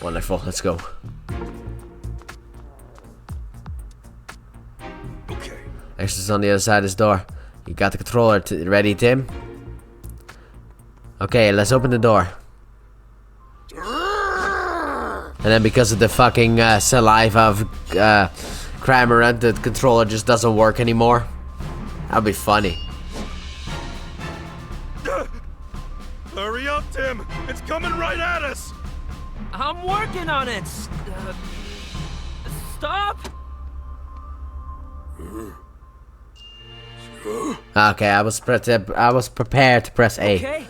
Wonderful, let's go. Okay. Exit's on the other side of this door. You got the controller ready, Tim? Okay, let's open the door. And then because of the fucking saliva of Cramorant, the controller just doesn't work anymore. That'd be funny. Hurry up, Tim! It's coming right at us! I'm working on it. Stop. Okay, I was prepared to press A. Okay.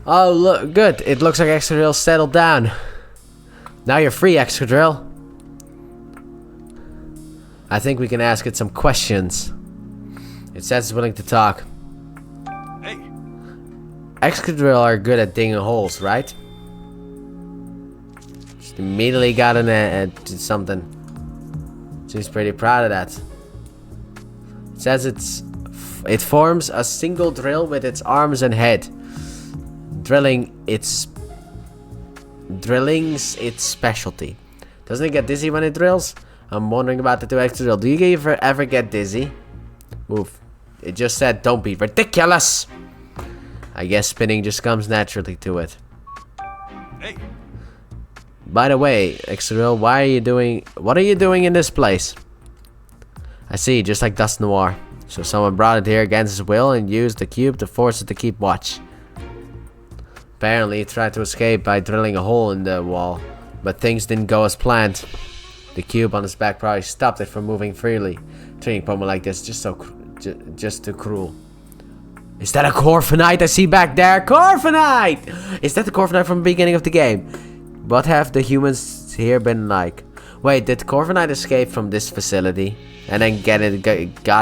Oh, look, good. It looks like Excadrill settled down. Now you're free, Excadrill. I think we can ask it some questions. It says it's willing to talk. Hey. Excadrill are good at digging holes, right? Just immediately got in something. Seems pretty proud of that. It says it forms a single drill with its arms and head. Drilling's its specialty. Doesn't it get dizzy when it drills? I'm wondering about the 2x drill. Do you ever get dizzy? Move. It just said don't be ridiculous. I guess spinning just comes naturally to it. Hey. By the way, Excadrill, what are you doing in this place? I see, just like Dust Noir. So someone brought it here against his will and used the cube to force it to keep watch. Apparently, it tried to escape by drilling a hole in the wall, but things didn't go as planned. The cube on its back probably stopped it from moving freely. Treating Pokemon like this just too cruel. Is that a Corviknight I see back there? Corviknight! Is that the Corviknight from the beginning of the game? What have the humans here been like? Wait, did Corviknight escape from this facility and then got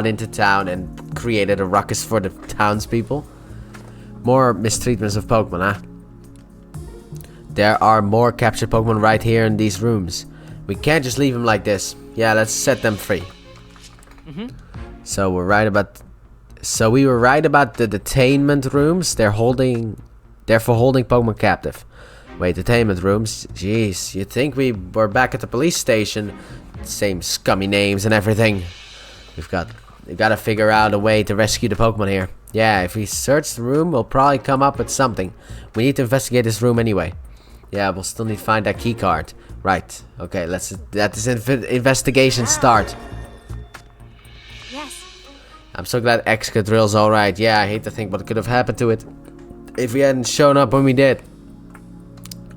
into town and created a ruckus for the townspeople? More mistreatments of Pokemon, huh? There are more captured Pokemon right here in these rooms. We can't just leave them like this. Yeah, let's set them free. So we were right about the detainment rooms. They're for holding Pokemon captive. Wait, detainment rooms? Jeez, you'd think we were back at the police station. Same scummy names and everything. We've got to figure out a way to rescue the Pokemon here. Yeah, if we search the room, we'll probably come up with something. We need to investigate this room anyway. Yeah, we'll still need to find that key card. Right. Okay, let's let this investigation start. Yes. I'm so glad Excadrill's alright. Yeah, I hate to think what could have happened to it if we hadn't shown up when we did.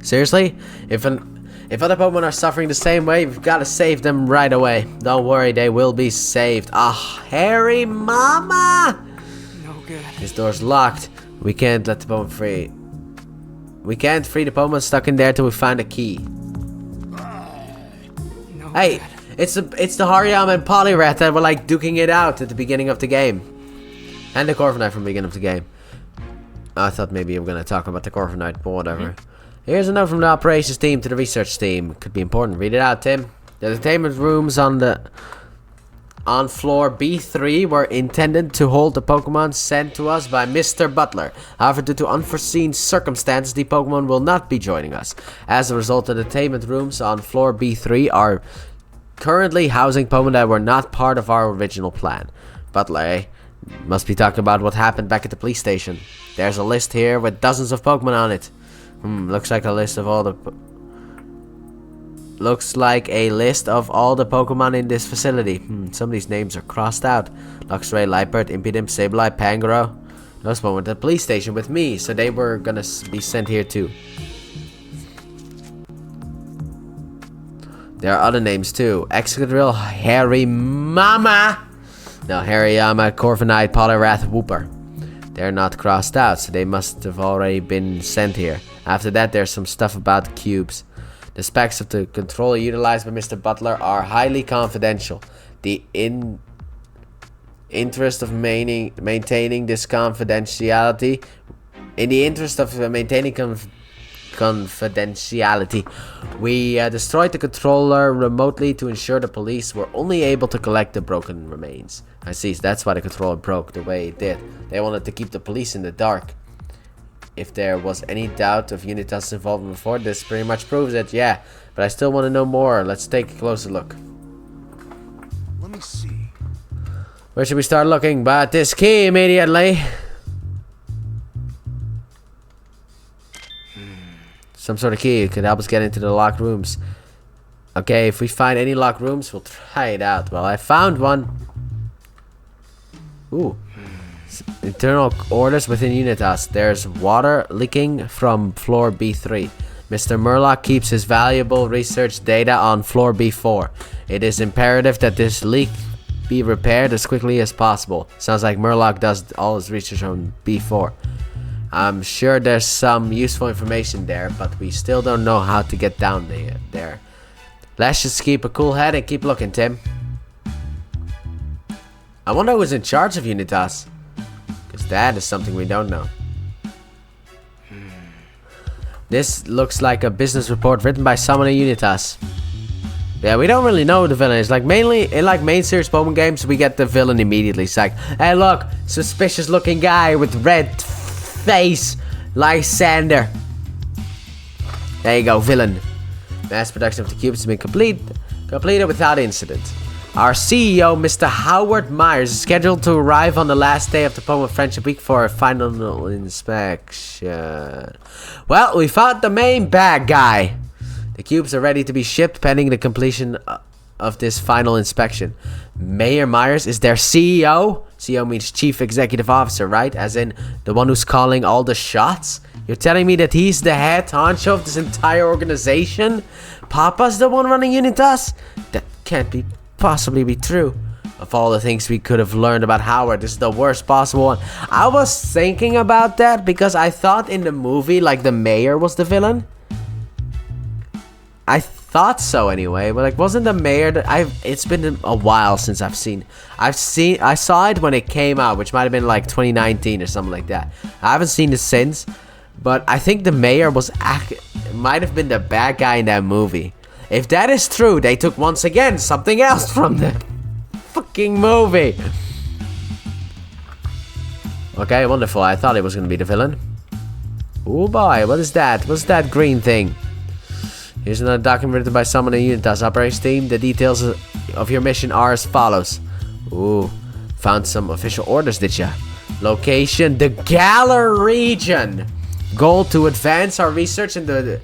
Seriously? If other Pokemon are suffering the same way, we've got to save them right away. Don't worry, they will be saved. Ah, Harry Mama! No good. This door's locked. We can't let the Pokemon free. We can't free the Pokemon stuck in there till we find a key. No Hey, good. it's the Hariyama and Poliwrath that were like duking it out at the beginning of the game. And the Corviknight from the beginning of the game. I thought maybe you were going to talk about the Corviknight, but whatever. Here's a note from the operations team to the research team. Could be important. Read it out, Tim. The detainment rooms on floor B3 were intended to hold the Pokemon sent to us by Mr. Butler. However, due to unforeseen circumstances, the Pokemon will not be joining us. As a result, the detainment rooms on floor B3 are currently housing Pokemon that were not part of our original plan. Butler, eh? Must be talking about what happened back at the police station. There's a list here with dozens of Pokemon on it. Looks like a list of all the Pokemon in this facility. Some of these names are crossed out. Luxray, Liepard, Impidimp, Sableye, Pangoro. Those Pokemon went at the police station with me, so they were gonna be sent here too. There are other names too. Excadrill, Harry Mama. No, Hariyama, Corviknight, Poliwrath, Wooper. They're not crossed out, so they must have already been sent here. After that, there's some stuff about cubes. The specs of the controller utilized by Mr. Butler are highly confidential. In interest of maintaining this confidentiality, we destroyed the controller remotely to ensure the police were only able to collect the broken remains. I see, so that's why the controller broke the way it did. They wanted to keep the police in the dark. if there was any doubt of Unitas' involvement before, this pretty much proves it, yeah. But I still want to know more. Let's take a closer look. Let me see. Where should we start looking? But this key immediately. Some sort of key could help us get into the locked rooms. Okay, if we find any locked rooms, we'll try it out. Well, I found one. Ooh. Internal orders within Unitas. There's water leaking from floor B3. Mr. Murloc keeps his valuable research data on floor B4. It is imperative that this leak be repaired as quickly as possible. Sounds like Murloc does all his research on B4. I'm sure there's some useful information there, but we still don't know how to get down there. Let's just keep a cool head and keep looking, Tim. I wonder who's in charge of Unitas. Because that is something we don't know. This looks like a business report written by someone in Unitas. Yeah, we don't really know who the villain is. Like, mainly, in like main series Pokemon games, we get the villain immediately. It's like, hey look, suspicious looking guy with red face, Lysander. There you go, villain. Mass production of the cubes has been completed without incident. Our CEO, Mr. Howard Myers, is scheduled to arrive on the last day of the Pokemon Friendship Week for a final inspection. Well, we found the main bad guy. The cubes are ready to be shipped pending the completion of this final inspection. Mayor Myers is their CEO. CEO means Chief Executive Officer, right? As in the one who's calling all the shots? You're telling me that he's the head honcho of this entire organization? Papa's the one running Unitas? That can't possibly be true. Of all the things we could have learned about Howard, this is the worst possible one. I was thinking about that because I thought in the movie, like, the mayor was the villain. I thought so anyway, but like, wasn't the mayor that it's been a while since I saw it when it came out, which might have been like 2019 or something like that. I haven't seen it since, but I think the mayor might have been the bad guy in that movie. If that is true, they took once again something else from the fucking movie. Okay, wonderful. I thought it was gonna be the villain. Oh boy, what is that? What's that green thing? Here's another document written by someone in Unitas operations team. The details of your mission are as follows. Ooh, found some official orders, did ya? Location, the Galar region. Goal to advance our research into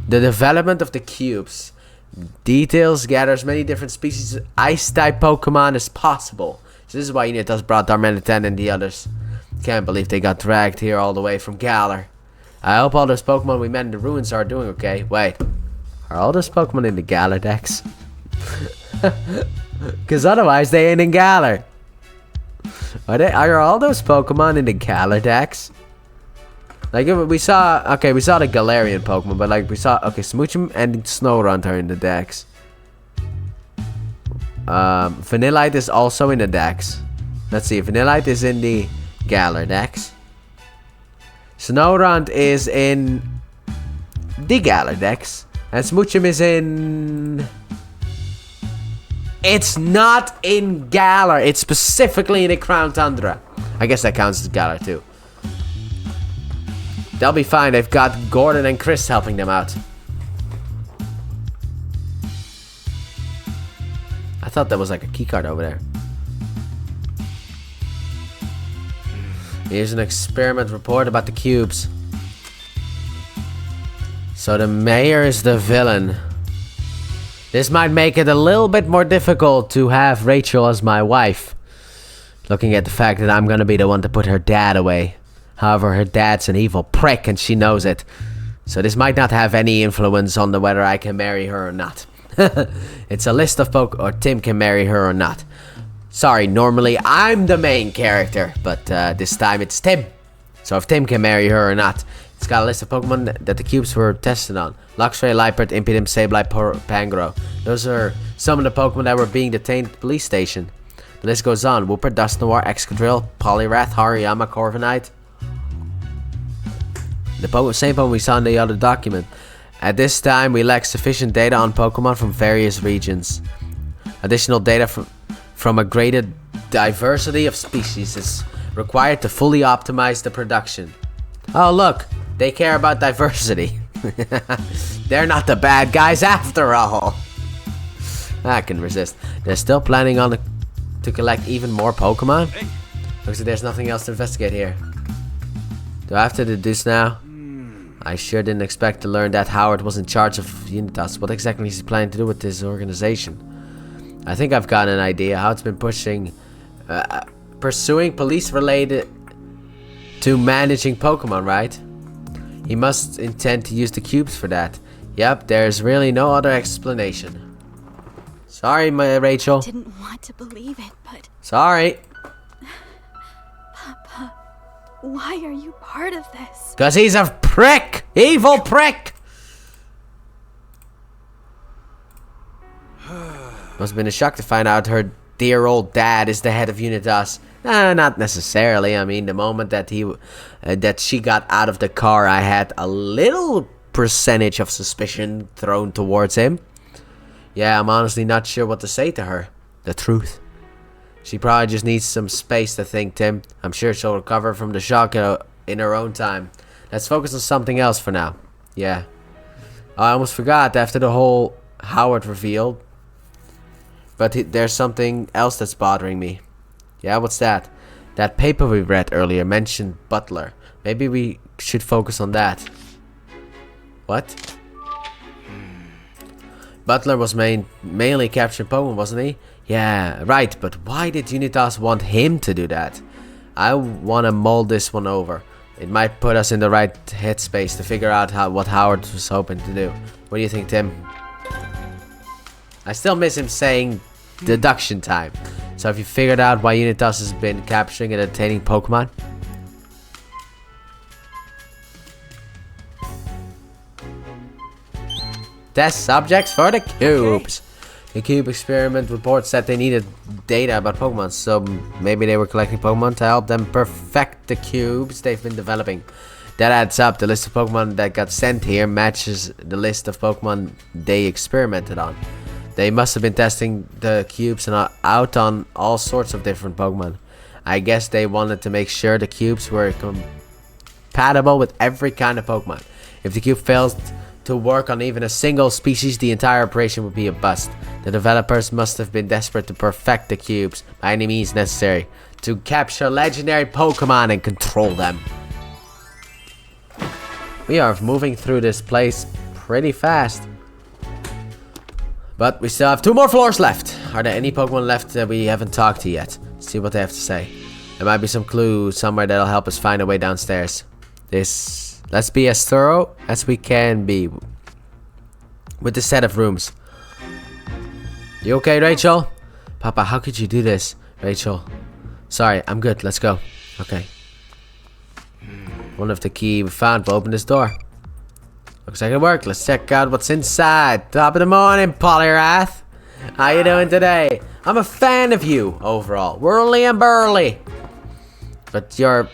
the development of the cubes. Details, gather as many different species of ice-type Pokemon as possible. So this is why Unitas brought Darmanitan and the others. Can't believe they got dragged here all the way from Galar. I hope all those Pokemon we met in the ruins are doing okay. Wait. Are all those Pokemon in the Galar Dex? Because otherwise they ain't in Galar. Are all those Pokemon in the Galar Dex? Like, we saw the Galarian Pokemon, but like, we saw, okay, Smoochum and Snorunt are in the Dex. Vanillite is also in the Dex. Let's see, Vanillite is in the Galar Dex. Snorunt is in the Galar Dex. And Smoochum is in... It's not in Galar. It's specifically in the Crown Tundra. I guess that counts as Galar too. They'll be fine. They've got Gordon and Chris helping them out. I thought that was like a keycard over there. Here's an experiment report about the cubes. So the mayor is the villain. This might make it a little bit more difficult to have Rachel as my wife. Looking at the fact that I'm gonna be the one to put her dad away. However, her dad's an evil prick and she knows it. So this might not have any influence on whether I can marry her or not. It's a list of or Tim can marry her or not. Sorry, normally I'm the main character, but this time it's Tim. So if Tim can marry her or not. It's got a list of Pokemon that the cubes were tested on. Luxray, Liepard, Impidimp, Sableye, Pangoro. Those are some of the Pokemon that were being detained at the police station. The list goes on. Wooper, Dusknoir, Excadrill, Poliwrath, Hariyama, Corviknight. The same Pokemon we saw in the other document. At this time, we lack sufficient data on Pokemon from various regions. Additional data from a greater diversity of species is required to fully optimize the production. Oh look, They care about diversity. They're not the bad guys after all. I can resist. They're still planning on to collect even more Pokemon? Hey. Looks like there's nothing else to investigate here. Do I have to do this now? I sure didn't expect to learn that Howard was in charge of Unitas. What exactly is he planning to do with this organization? I think I've got an idea how it's been pursuing police related to managing Pokemon, right? He must intend to use the cubes for that. Yep, there's really no other explanation. Sorry, my Rachel. I didn't want to believe it, but Sorry. Papa, why are you part of this? Cause he's a prick! Evil prick! Must have been a shock to find out her dear old dad is the head of Unitas. Not necessarily. I mean, the moment that she got out of the car, I had a little percentage of suspicion thrown towards him. Yeah, I'm honestly not sure what to say to her. The truth. She probably just needs some space to think, Tim. I'm sure she'll recover from the shock in her own time. Let's focus on something else for now. Yeah. I almost forgot after the whole Howard reveal. But there's something else that's bothering me. Yeah, what's that? That paper we read earlier mentioned Butler. Maybe we should focus on that. What? Butler was mainly capturing Pokemon, wasn't he? Yeah, right, but why did Unitas want him to do that? I want to mull this one over. It might put us in the right headspace to figure out what Howard was hoping to do. What do you think, Tim? I still miss him saying deduction time. So have you figured out why Unitas has been capturing and obtaining Pokemon? Test subjects for the cubes. The cube experiment report said they needed data about Pokemon, so maybe they were collecting Pokemon to help them perfect the cubes they've been developing. That adds up. The list of Pokemon that got sent here matches the list of Pokemon they experimented on. They must have been testing the cubes out on all sorts of different Pokemon. I guess they wanted to make sure the cubes were compatible with every kind of Pokemon. If the cube fails to work on even a single species, the entire operation would be a bust. The developers must have been desperate to perfect the cubes by any means necessary to capture legendary Pokemon and control them. We are moving through this place pretty fast. But we still have 2 more floors left. Are there any Pokemon left that we haven't talked to yet? Let's see what they have to say. There might be some clue somewhere that'll help us find a way downstairs. Let's be as thorough as we can be with this set of rooms. You okay, Rachel? Papa, how could you do this? Rachel. Sorry, I'm good. Let's go. Okay. One of the key we found will open this door. Looks like it worked. Let's check out what's inside. Top of the morning, Poliwrath. How you doing today? I'm a fan of you overall. Whirly and burly. But your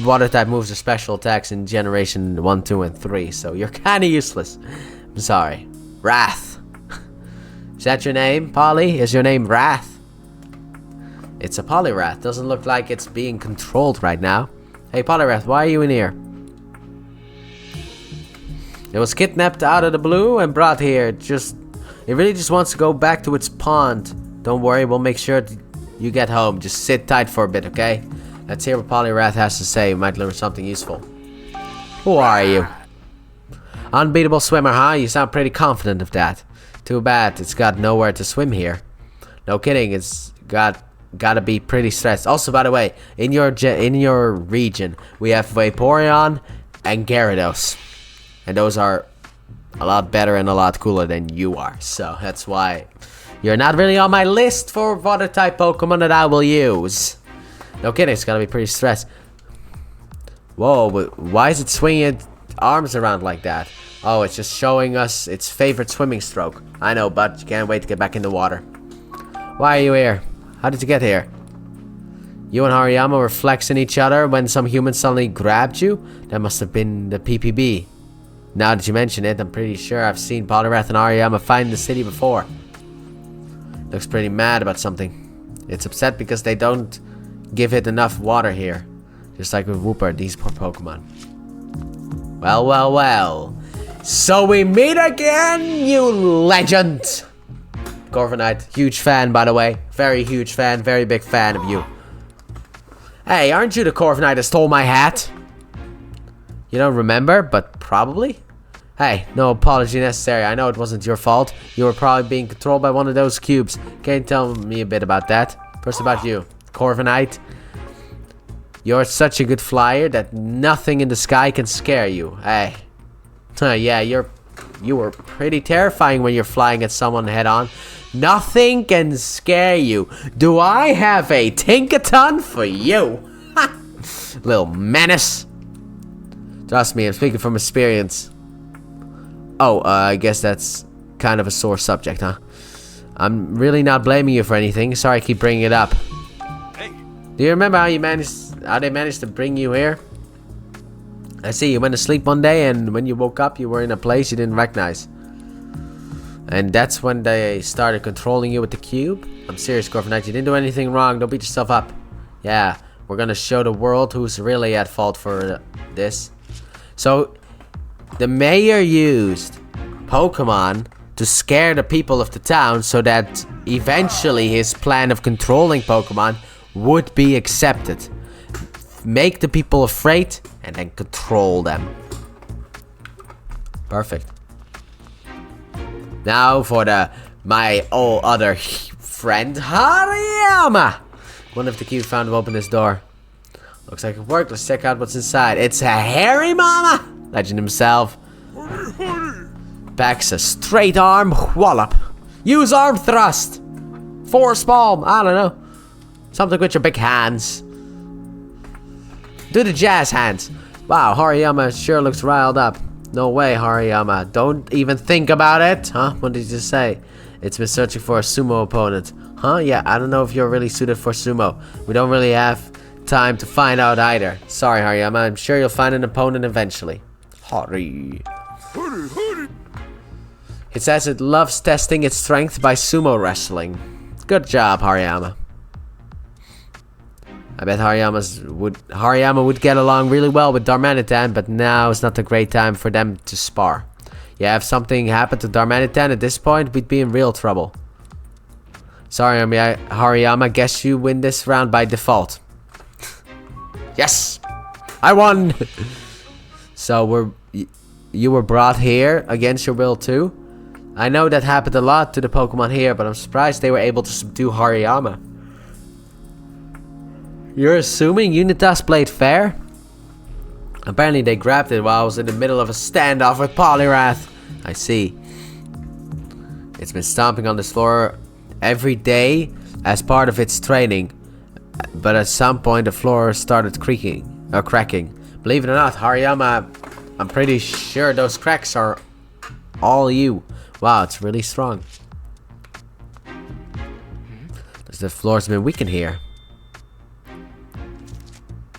water type moves are special attacks in generation 1, 2, and 3. So you're kind of useless. I'm sorry. Wrath. Is that your name, Polly? Is your name Wrath? It's a Poliwrath. Doesn't look like it's being controlled right now. Hey, Poliwrath, why are you in here? It was kidnapped out of the blue and brought here. It really just wants to go back to its pond. Don't worry, we'll make sure you get home. Just sit tight for a bit, okay? Let's hear what Poliwrath has to say. We might learn something useful. Who are you? Unbeatable swimmer, huh? You sound pretty confident of that. Too bad it's got nowhere to swim here. No kidding, it's gotta be pretty stressed. Also, by the way, in your region, we have Vaporeon and Gyarados. And those are a lot better and a lot cooler than you are. So that's why you're not really on my list for water type Pokemon that I will use. No kidding, it's gotta be pretty stressed. Whoa, but why is it swinging its arms around like that? Oh, it's just showing us its favorite swimming stroke. I know, but you can't wait to get back in the water. Why are you here? How did you get here? You and Hariyama were flexing each other when some human suddenly grabbed you? That must have been the PPB. Now that you mention it, I'm pretty sure I've seen Poliwrath and Hariyama fight in the city before. Looks pretty mad about something. It's upset because they don't give it enough water here. Just like with Wooper, these poor Pokemon. Well, well, well. So we meet again, you legend. Corviknight, huge fan, by the way. Very huge fan, very big fan of you. Hey, aren't you the Corviknight that stole my hat? You don't remember, but probably? Hey, no apology necessary. I know it wasn't your fault. You were probably being controlled by one of those cubes. Can you tell me a bit about that? First about you, Corviknight. You're such a good flyer that nothing in the sky can scare you. Hey. Yeah, you were pretty terrifying when you're flying at someone head on. Nothing can scare you. Do I have a tinkaton for you? Little menace. Trust me, I'm speaking from experience. Oh, I guess that's kind of a sore subject, huh? I'm really not blaming you for anything. Sorry I keep bringing it up. Hey. Do you remember how they managed to bring you here? I see, you went to sleep one day and when you woke up you were in a place you didn't recognize. And that's when they started controlling you with the cube? I'm serious, Corviknight, you didn't do anything wrong, don't beat yourself up. Yeah, we're gonna show the world who's really at fault for this. So, the mayor used Pokemon to scare the people of the town so that eventually his plan of controlling Pokemon would be accepted. Make the people afraid and then control them. Perfect. Now for my other friend Hariyama. One of the cubes found him open this door. Looks like it worked. Let's check out what's inside. It's a hairy mama. Legend himself. Packs a straight arm wallop. Use arm thrust. Force palm. I don't know. Something with your big hands. Do the jazz hands. Wow, Hariyama sure looks riled up. No way, Hariyama. Don't even think about it. Huh? What did you say? It's been searching for a sumo opponent. Huh? Yeah, I don't know if you're really suited for sumo. We don't really have time to find out either. Sorry, Hariyama. I'm sure you'll find an opponent eventually. Hari. It says it loves testing its strength by sumo wrestling. Good job, Hariyama. I bet Hariyama would get along really well with Darmanitan, but now is not a great time for them to spar. Yeah, if something happened to Darmanitan at this point, we'd be in real trouble. Sorry, Hariyama, guess you win this round by default. Yes! I won! So you were brought here against your will too? I know that happened a lot to the Pokemon here, but I'm surprised they were able to subdue Hariyama. You're assuming Unitas played fair? Apparently they grabbed it while I was in the middle of a standoff with Poliwrath. I see. It's been stomping on this floor every day as part of its training. But at some point the floor started cracking. Believe it or not, Hariyama, I'm pretty sure those cracks are all you. Wow, it's really strong. The floor's been weakened here.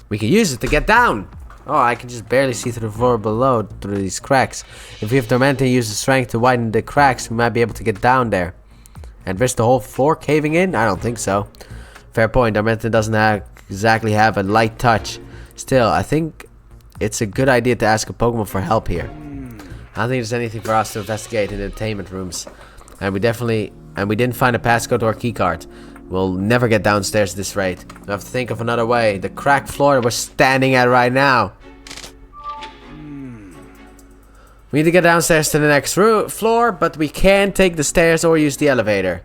We can use it to get down. Oh, I can just barely see through the floor below through these cracks. If we have Darmanitan use the strength to widen the cracks, we might be able to get down there. And risk the whole floor caving in? I don't think so. Fair point, Darmanitan doesn't exactly have a light touch. Still, I think it's a good idea to ask a Pokemon for help here. I don't think there's anything for us to investigate in the entertainment rooms. And we didn't find a passcode or a keycard. We'll never get downstairs at this rate. We have to think of another way. The cracked floor that we're standing at right now. We need to get downstairs to the next floor, but we can't take the stairs or use the elevator.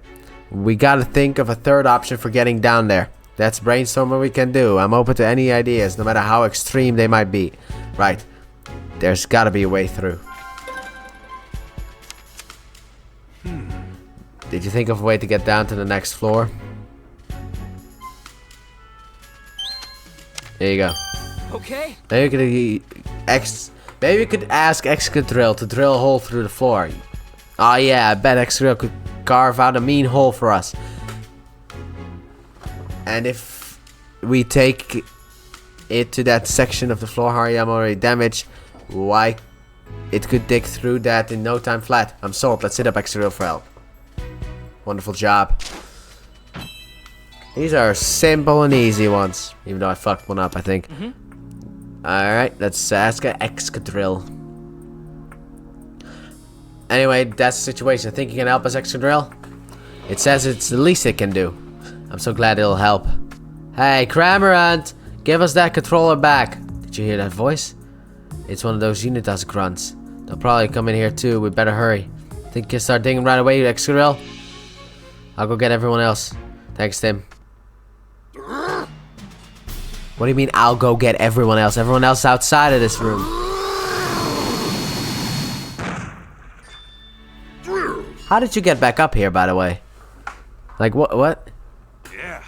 We gotta think of a third option for getting down there. Let's brainstorm what we can do. I'm open to any ideas, no matter how extreme they might be. Right. There's gotta be a way through. Did you think of a way to get down to the next floor? There you go. Okay. Maybe we could ask Excadrill to drill a hole through the floor. Oh yeah, I bet Excadrill could carve out a mean hole for us. And if we take it to that section of the floor Hariyama already damaged, why it could dig through that in no time flat. I'm sold. Let's hit up Excadrill for help. Wonderful job. These are simple and easy ones. Even though I fucked one up, I think. Alright, let's ask an Excadrill. Anyway, that's the situation. I think you can help us, Excadrill. It says it's the least it can do. I'm so glad it'll help. Hey, Cramorant! Give us that controller back. Did you hear that voice? It's one of those Unitas grunts. They'll probably come in here too. We better hurry. Think you can start digging right away, Excadrill? I'll go get everyone else. Thanks, Tim. What do you mean I'll go get everyone else? Everyone else outside of this room. How did you get back up here, by the way? Like, what? Yeah.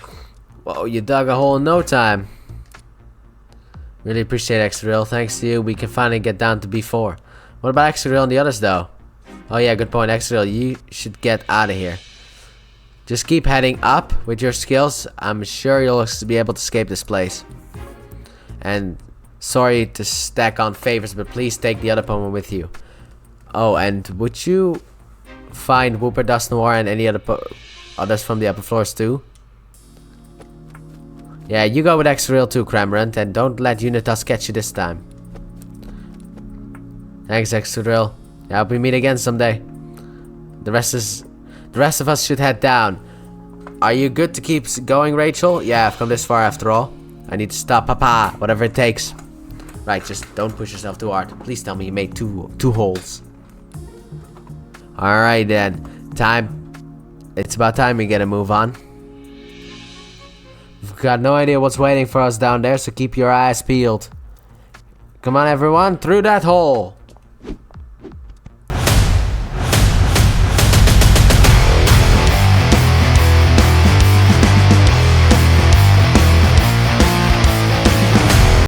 Whoa, you dug a hole in no time. Really appreciate Excadrill. Thanks to you, we can finally get down to B4. What about Excadrill and the others, though? Oh yeah, good point. Excadrill, you should get out of here. Just keep heading up with your skills. I'm sure you'll be able to escape this place. And sorry to stack on favors, but please take the other Pokemon with you. Oh, and would you find Wooper, Dusknoir, and any other others from the upper floors too? Yeah, you go with Excadrill too, Cramorant, and don't let Unitas catch you this time. Thanks, Excadrill. I hope we meet again someday. The rest of us should head down. Are you good to keep going, Rachel? Yeah, I've come this far after all. I need to stop Papa, whatever it takes. Right, just don't push yourself too hard. Please tell me you made two holes. Alright then. It's about time we get a move on. We've got no idea what's waiting for us down there, so keep your eyes peeled. Come on everyone, through that hole.